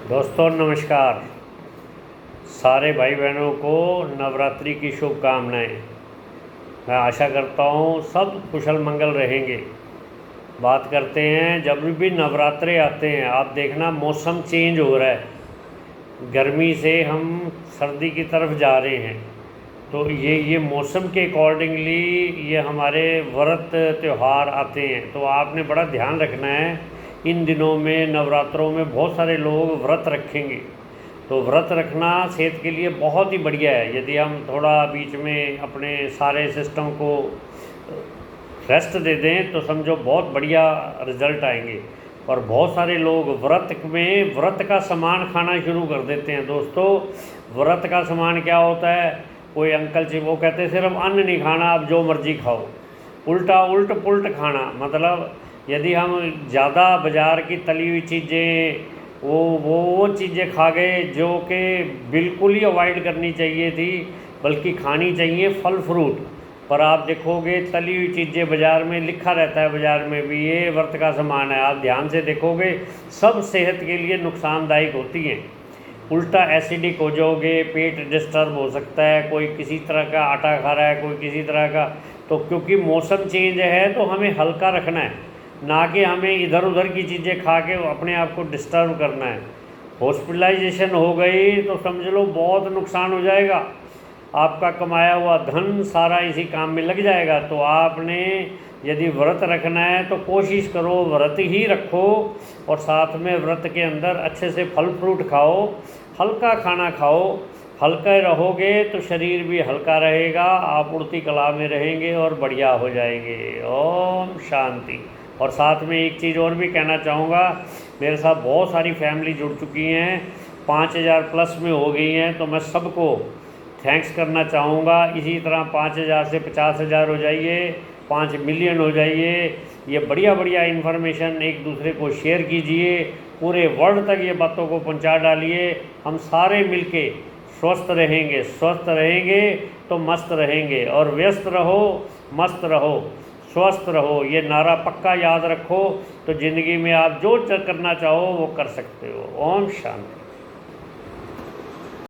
दोस्तों नमस्कार। सारे भाई बहनों को नवरात्रि की शुभकामनाएं। मैं आशा करता हूँ सब कुशल मंगल रहेंगे। बात करते हैं, जब भी नवरात्रे आते हैं आप देखना मौसम चेंज हो रहा है। गर्मी से हम सर्दी की तरफ जा रहे हैं, तो ये मौसम के अकॉर्डिंगली ये हमारे व्रत त्यौहार आते हैं। तो आपने बड़ा ध्यान रखना है। इन दिनों में नवरात्रों में बहुत सारे लोग व्रत रखेंगे, तो व्रत रखना सेहत के लिए बहुत ही बढ़िया है। यदि हम थोड़ा बीच में अपने सारे सिस्टम को रेस्ट दे दें तो समझो बहुत बढ़िया रिजल्ट आएंगे। और बहुत सारे लोग व्रत का सामान खाना शुरू कर देते हैं। दोस्तों, व्रत का सामान क्या होता है? कोई अंकल जी वो कहते हैं सिर्फ अन्न नहीं खाना, आप जो मर्जी खाओ। उल्ट पुल्ट खाना, मतलब यदि हम ज़्यादा बाज़ार की तली हुई चीज़ें वो चीज़ें खा गए जो कि बिल्कुल ही अवॉइड करनी चाहिए थी, बल्कि खानी चाहिए फल फ्रूट। पर आप देखोगे तली हुई चीज़ें बाज़ार में लिखा रहता है, बाज़ार में भी ये व्रत का सामान है। आप ध्यान से देखोगे सब सेहत के लिए नुकसानदायक होती हैं। उल्टा एसिडिक हो जाओगे, पेट डिस्टर्ब हो सकता है। कोई किसी तरह का आटा खा रहा है, कोई किसी तरह का। तो क्योंकि मौसम चेंज है तो हमें हल्का रखना है, ना कि हमें इधर उधर की चीज़ें खा के अपने आप को डिस्टर्ब करना है। हॉस्पिटलाइजेशन हो गई तो समझ लो बहुत नुकसान हो जाएगा। आपका कमाया हुआ धन सारा इसी काम में लग जाएगा। तो आपने यदि व्रत रखना है तो कोशिश करो व्रत ही रखो, और साथ में व्रत के अंदर अच्छे से फल फ्रूट खाओ, हल्का खाना खाओ। हल्के रहोगे तो शरीर भी हल्का रहेगा, आप उड़ती कला में रहेंगे और बढ़िया हो जाएंगे। ओम शांति। और साथ में एक चीज़ और भी कहना चाहूँगा, मेरे साथ बहुत सारी फैमिली जुड़ चुकी हैं, 5,000 प्लस में हो गई हैं। तो मैं सबको थैंक्स करना चाहूँगा। इसी तरह 5,000 से 50,000 हो जाइए, 5 मिलियन हो जाइए। ये बढ़िया बढ़िया इन्फॉर्मेशन एक दूसरे को शेयर कीजिए, पूरे वर्ल्ड तक ये बातों को पहुँचा डालिए। हम सारे मिलके स्वस्थ रहेंगे तो मस्त रहेंगे। और व्यस्त रहो, मस्त रहो, स्वस्थ रहो, ये नारा पक्का याद रखो। तो ज़िंदगी में आप जो करना चाहो वो कर सकते हो। ओम शांति।